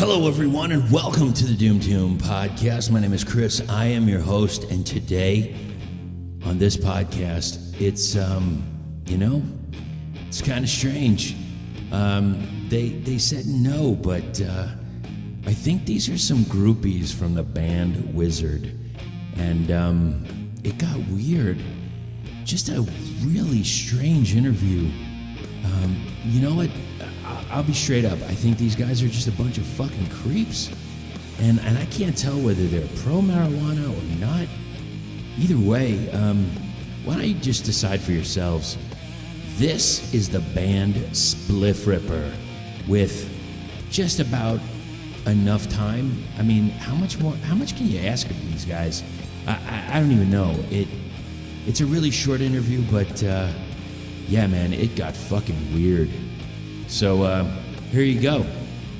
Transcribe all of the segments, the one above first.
Hello, everyone, and welcome to the Doomtombpodcast. My name is Chris. I am your host, and today on this podcast, it's it's kind of strange. They said no, but I think these are some groupies from the band Wizzerd, and it got weird. Just a really strange interview. You know what? I'll be straight up. I think these guys are just a bunch of fucking creeps. And I can't tell whether they're pro-marijuana or not. Either way, why don't you just decide for yourselves? This is the band Spliffripper with just about enough time. I mean, how much can you ask of these guys? I don't even know. It's a really short interview, but yeah, man, it got fucking weird. So here you go.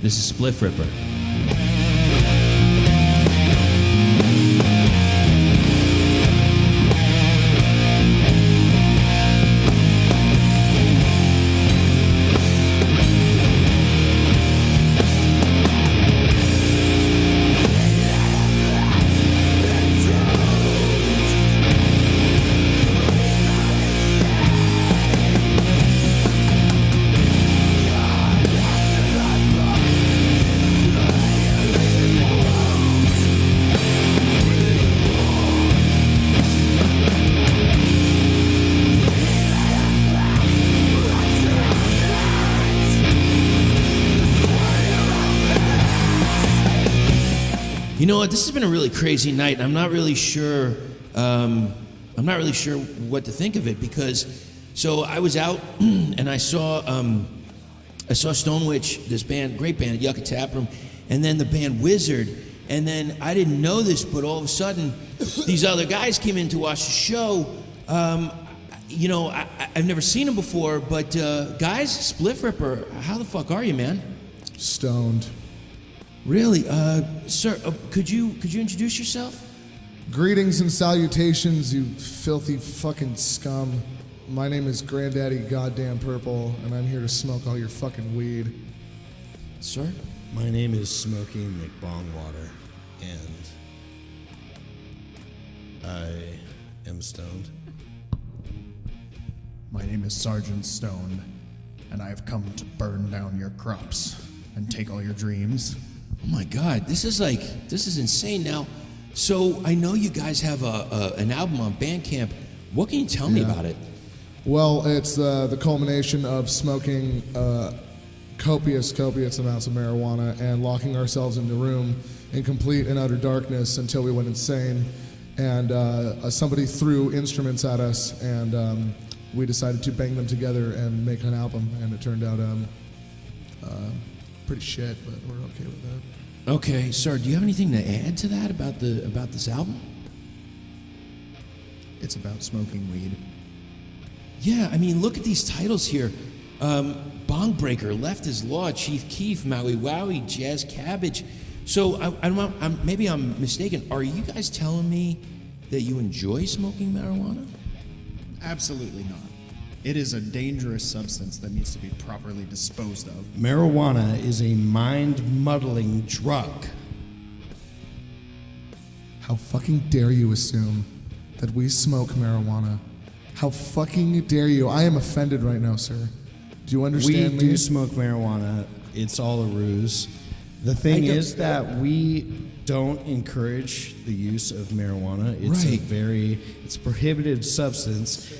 This is Spliffripper. You know what? This has been a really crazy night. I'm not really sure. What to think of it because. So I was out and I saw Stone Witch, this band, great band at Yucca Tap Room, and then the band Wizzerd, and then I didn't know this, but all of a sudden these other guys came in to watch the show. I've never seen them before, but guys, Spliffripper, how the fuck are you, man? Stoned. Really? Sir, could you introduce yourself? Greetings and salutations, you filthy fucking scum. My name is Granddaddy Goddamn Purple, and I'm here to smoke all your fucking weed. Sir? My name is Smokey McBongwater, and I am stoned. My name is Sergeant Stone, and I have come to burn down your crops and take all your dreams. Oh my God, this is insane. Now, so I know you guys have an album on Bandcamp. What can you tell me about it? Well, it's the culmination of smoking copious amounts of marijuana and locking ourselves in the room in complete and utter darkness until we went insane. And somebody threw instruments at us, and we decided to bang them together and make an album. And it turned out pretty shit, but we're okay with that. Okay, sir, do you have anything to add to that about this album? It's about smoking weed. Yeah, I mean, look at these titles here. Bong Breaker, Left is Law, Chief Keef, Maui Wowie, Jazz Cabbage. So maybe I'm mistaken. Are you guys telling me that you enjoy smoking marijuana? Absolutely not. It is a dangerous substance that needs to be properly disposed of. Marijuana is a mind-muddling drug. How fucking dare you assume that we smoke marijuana? How fucking dare you? I am offended right now, sir. Do you understand me? We do smoke marijuana. It's all a ruse. The thing is that we don't encourage the use of marijuana. It's it's a prohibited substance,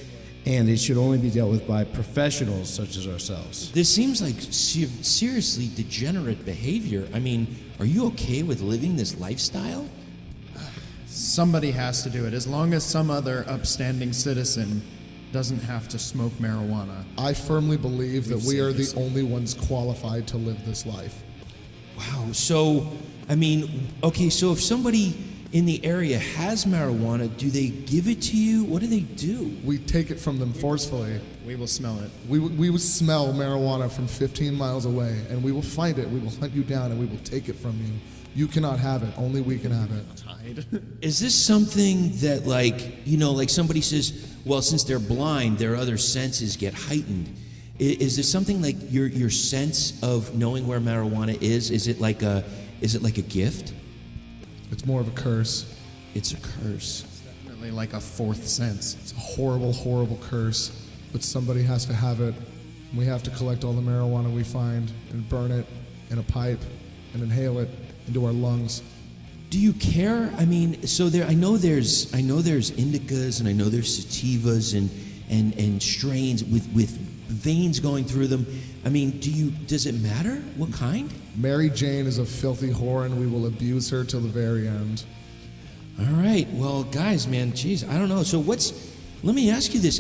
and it should only be dealt with by professionals such as ourselves. This seems like seriously degenerate behavior. I mean, are you okay with living this lifestyle? Somebody has to do it, as long as some other upstanding citizen doesn't have to smoke marijuana. I firmly believe that we are the only ones qualified to live this life. Wow, so, I mean, okay, so if somebody in the area has marijuana, do they give it to you? What do they do? We take it from them forcefully. We will smell it. We will smell marijuana from 15 miles away, and we will find it. We will hunt you down, and we will take it from you. You cannot have it. Only we can have it. Is this something that, like somebody says, well, since they're blind, their other senses get heightened. Is this something like your sense of knowing where marijuana is? Is it like a gift? It's more of a curse. It's a curse. Definitely like a fourth sense. It's a horrible, horrible curse. But somebody has to have it. We have to collect all the marijuana we find and burn it in a pipe and inhale it into our lungs. Do you care? I mean, so I know there's indicas and I know there's sativas and strains with veins going through them. I mean, does it matter what kind? Mary Jane is a filthy whore, and we will abuse her till the very end. All right. Well, guys, man, geez, I don't know. So let me ask you this.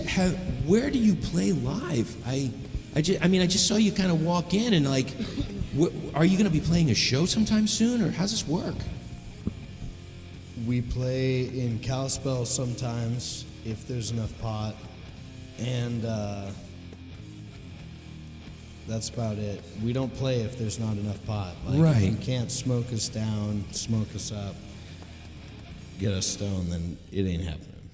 Where do you play live? I just saw you kind of walk in and like, are you going to be playing a show sometime soon, or how's this work? We play in Kalispell sometimes if there's enough pot, and that's about it. We don't play if there's not enough pot. Like, right. If you can't smoke us down, smoke us up, get us stoned, then it ain't happening.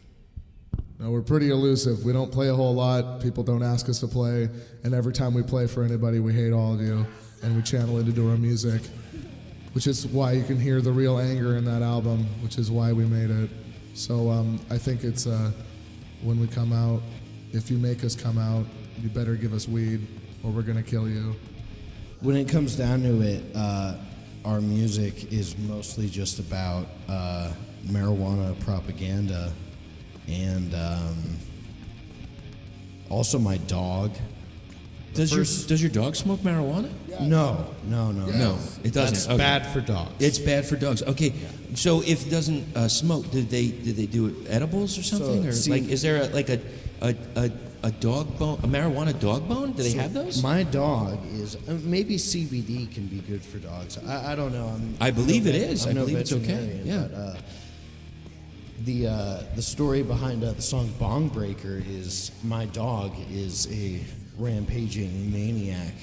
No, we're pretty elusive. We don't play a whole lot. People don't ask us to play. And every time we play for anybody, we hate all of you. And we channel it into our music. Which is why you can hear the real anger in that album. Which is why we made it. So I think it's when we come out, if you make us come out, you better give us weed or we're going to kill you. When it comes down to it, our music is mostly just about marijuana propaganda. And also my dog. Does your dog smoke marijuana? No, it doesn't. That's Okay. bad for dogs. It's bad for dogs. Okay, so if it doesn't smoke, did they do it edibles or something, or like is there a dog bone, a marijuana dog bone? Do they have those? My dog is maybe CBD can be good for dogs. I don't know. I believe it is. I I'm no believe it's okay. veterinarian, Yeah. But, the story behind the song "Bong Breaker" is my dog is a rampaging maniac,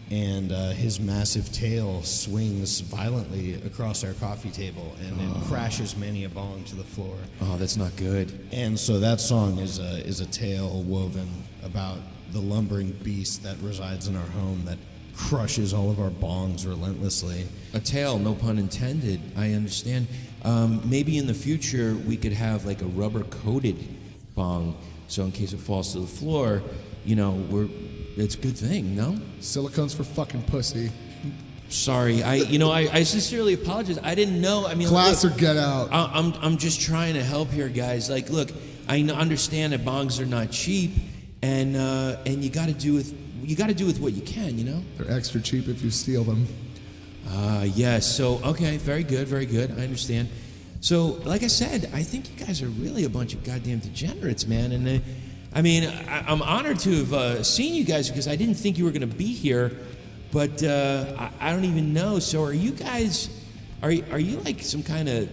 and his massive tail swings violently across our coffee table and it crashes many a bong to the floor. Oh, that's not good. And so that song is a tale woven about the lumbering beast that resides in our home that crushes all of our bongs relentlessly. A tail, no pun intended. I understand. Maybe in the future we could have like a rubber-coated bong, so in case it falls to the floor, it's a good thing, no? Silicone's for fucking pussy. Sorry, I sincerely apologize. I didn't know. I mean, Class look, or get out. I'm just trying to help here, guys. Like, look, I understand that bongs are not cheap, and you got to do with what you can, They're extra cheap if you steal them. Yes. So, okay, very good. I understand. So, like I said, I think you guys are really a bunch of goddamn degenerates, man. And I'm honored to have seen you guys because I didn't think you were going to be here, but I don't even know. So, are you guys? Are you like some kind of?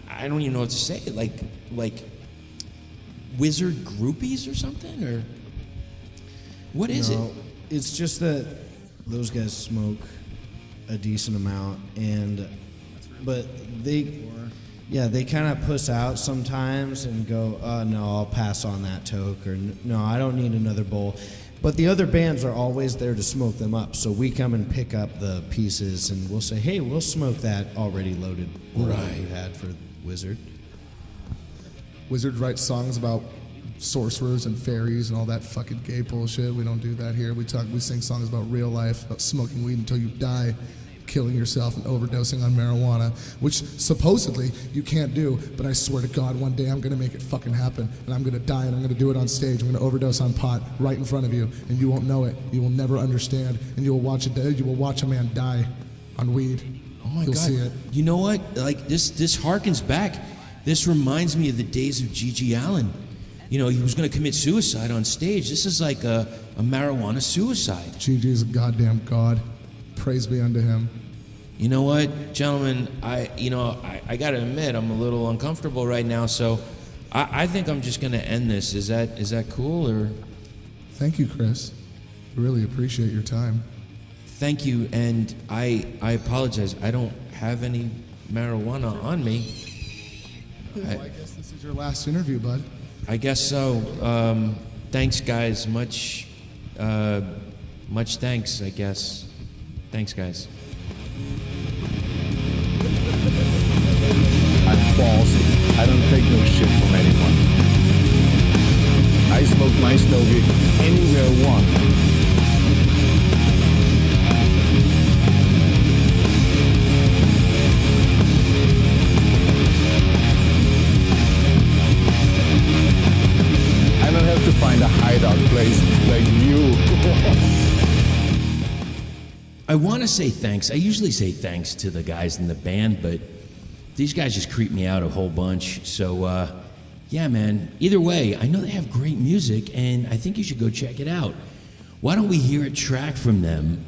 I don't even know what to say. Like Wizzerd groupies or something, or what is it? It's just that those guys smoke a decent amount, but they kind of puss out sometimes and go, no, I'll pass on that toke, or no, I don't need another bowl. But the other bands are always there to smoke them up, so we come and pick up the pieces and we'll say, hey, we'll smoke that already loaded bowl that you had for Wizzerd. Wizzerd writes songs about sorcerers and fairies and all that fucking gay bullshit. We don't do that here. We sing songs about real life, about smoking weed until you die, killing yourself and overdosing on marijuana, which supposedly you can't do, but I swear to God, one day I'm gonna make it fucking happen, and I'm gonna die, and I'm gonna do it on stage. I'm gonna overdose on pot right in front of you, and you won't know it. You will never understand, and you will watch a man die on weed. Oh my You'll God! see it. You know what? Like this harkens back. This reminds me of the days of G.G. Allen. He was going to commit suicide on stage. This is like a marijuana suicide. Gigi is a goddamn god. Praise be unto him. You know what, gentlemen? I got to admit, I'm a little uncomfortable right now. So, I think I'm just going to end this. Is that cool or? Thank you, Chris. Really appreciate your time. Thank you, and I apologize. I don't have any marijuana on me. Well, I guess this is your last interview, bud. I guess so. Thanks, guys. Much much thanks, I guess. Thanks, guys. I'm ballsy. I don't take no shit from anyone. I smoke my stogie anywhere I want. I don't have to find a hideout place like you. I want to say thanks. I usually say thanks to the guys in the band, but these guys just creep me out a whole bunch. So, yeah, man. Either way, I know they have great music, and I think you should go check it out. Why don't we hear a track from them?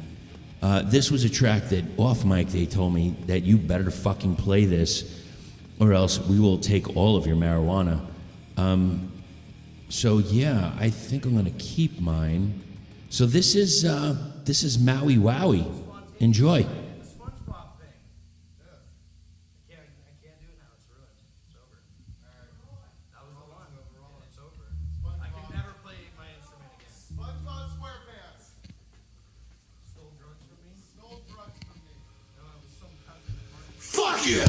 This was a track that, off mic, they told me that you better fucking play this, or else we will take all of your marijuana. So, yeah, I think I'm going to keep mine. So this is Maui Wowie. Enjoy. Fuck you!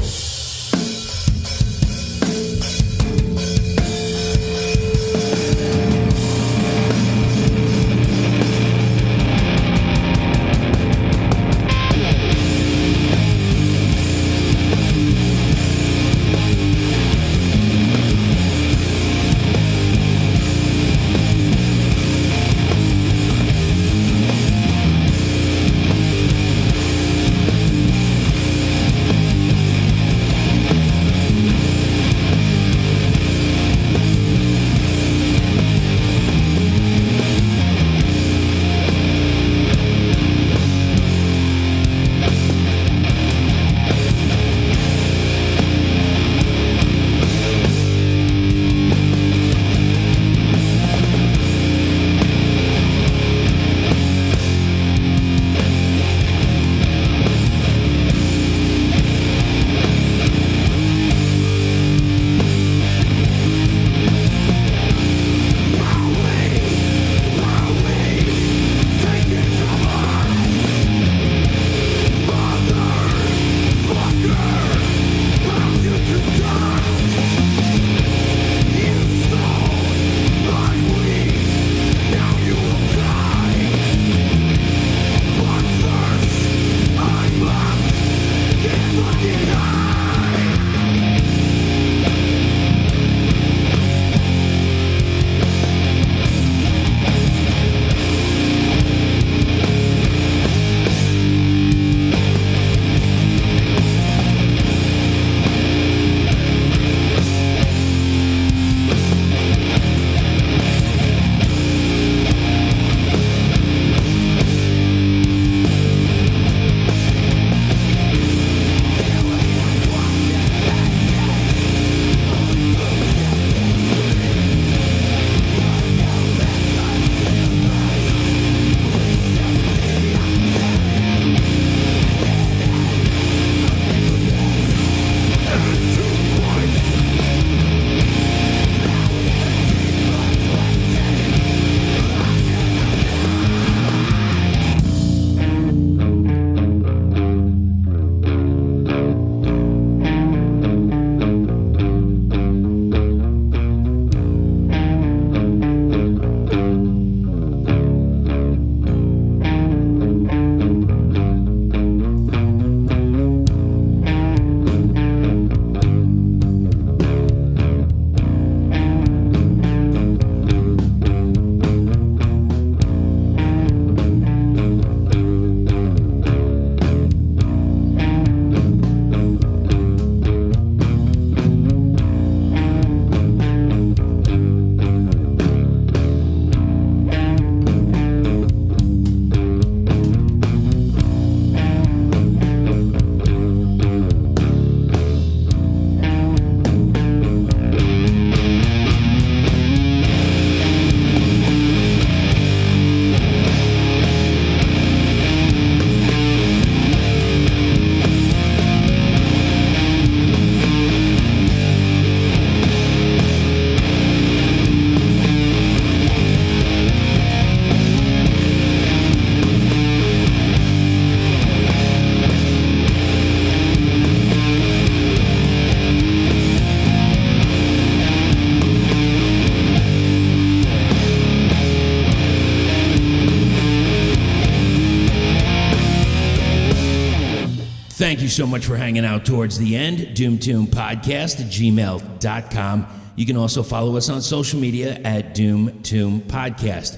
Thank you so much for hanging out towards the end. doomtombpodcast@gmail.com. You can also follow us on social media at doomtombpodcast.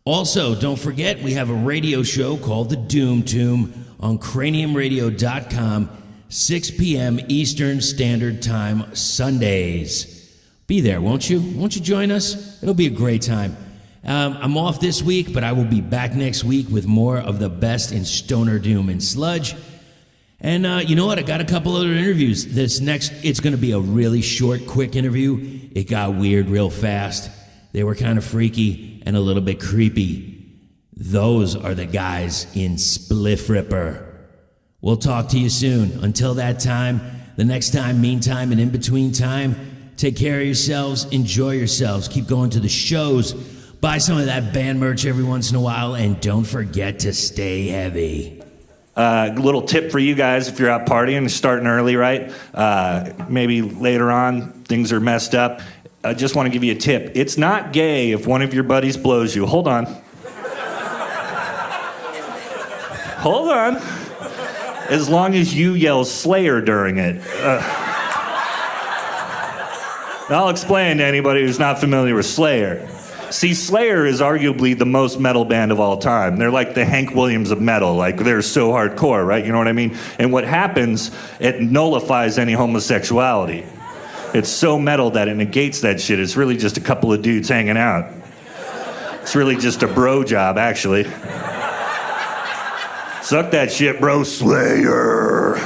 Also, don't forget, we have a radio show called The Doom Tomb on craniumradio.com, 6 p.m. Eastern Standard Time, Sundays. Be there, won't you? Won't you join us? It'll be a great time. I'm off this week, but I will be back next week with more of the best in stoner doom and sludge. And you know what? I got a couple other interviews. It's going to be a really short, quick interview. It got weird real fast. They were kind of freaky and a little bit creepy. Those are the guys in Spliffripper. We'll talk to you soon. Until that time, the next time, meantime, and in between time, take care of yourselves, enjoy yourselves, keep going to the shows, buy some of that band merch every once in a while, and don't forget to stay heavy. Little tip for you guys if you're out partying, starting early, right? Maybe later on, things are messed up. I just want to give you a tip. It's not gay if one of your buddies blows you. Hold on. Hold on. As long as you yell Slayer during it. I'll explain to anybody who's not familiar with Slayer. See, Slayer is arguably the most metal band of all time. They're like the Hank Williams of metal. Like, they're so hardcore, right? You know what I mean? And what happens, it nullifies any homosexuality. It's so metal that it negates that shit. It's really just a couple of dudes hanging out. It's really just a bro job, actually. Suck that shit, bro. Slayer.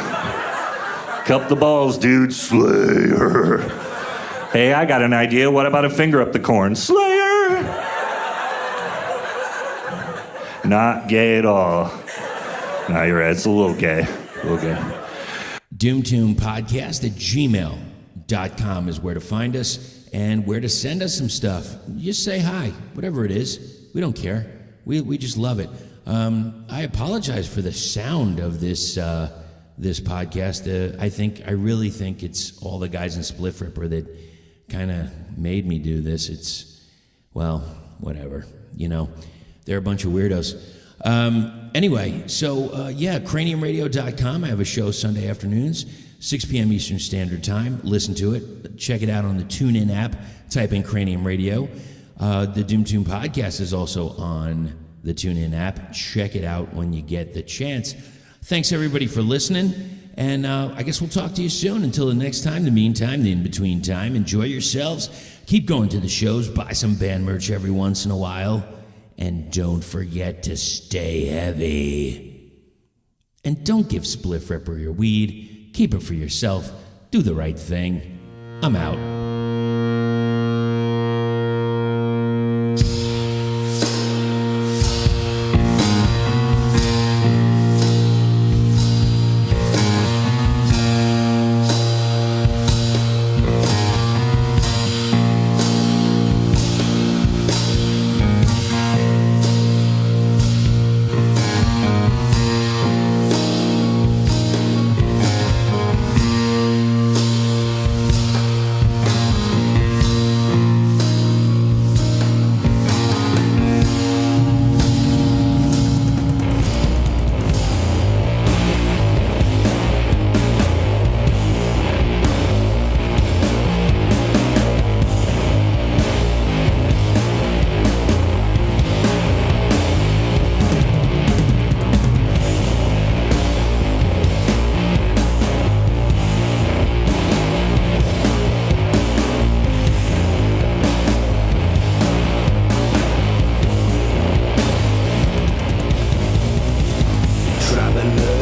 Cup the balls, dude. Slayer. Hey, I got an idea. What about a finger up the corn? Slayer. Not gay at all. No, you're right. It's a little gay. A little gay. doomtombpodcast@gmail.com is where to find us and where to send us some stuff. Just say hi, whatever it is. We don't care. We just love it. I apologize for the sound of this podcast. I really think it's all the guys in Spliffripper that kind of made me do this. It's, well, whatever, you know. They're a bunch of weirdos. Anyway, craniumradio.com. I have a show Sunday afternoons, 6 p.m. Eastern Standard Time. Listen to it. Check it out on the TuneIn app. Type in Cranium Radio. The Doom Tomb Podcast is also on the TuneIn app. Check it out when you get the chance. Thanks, everybody, for listening. And I guess we'll talk to you soon. Until the next time, the meantime, the in-between time, enjoy yourselves. Keep going to the shows. Buy some band merch every once in a while. And don't forget to stay heavy. And don't give Spliffripper your weed. Keep it for yourself. Do the right thing. I'm out. Traveler